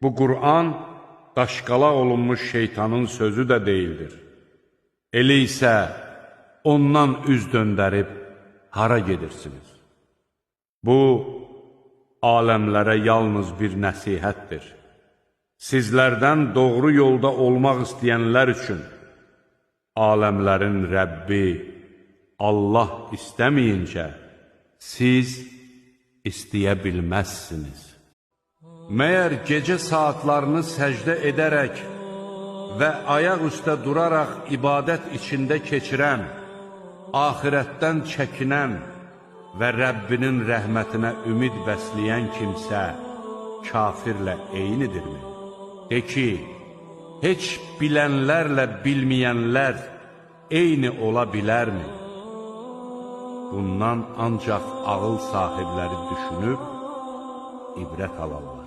Bu Qur'an daşqalaq olunmuş şeytanın sözü də deyildir. Elə isə ondan üz döndərib hara gedirsiniz? Bu, aləmlərə yalnız bir nəsihətdir. Sizlərdən doğru yolda olmaq istəyənlər üçün aləmlərin Rəbbi Allah istəməyincə siz istəyə bilməzsiniz. Məyər gecə saatlarını səcdə edərək və ayaq üstə duraraq ibadət içində keçirən, axirətdən çəkinən və Rəbbinin rəhmətinə ümid bəsləyən kimsə kafirlə eynidirmi? De ki, heç bilənlərlə bilməyənlər eyni ola bilərmi? Bundan ancaq ağıl sahibləri düşünüb ibrət alarlar.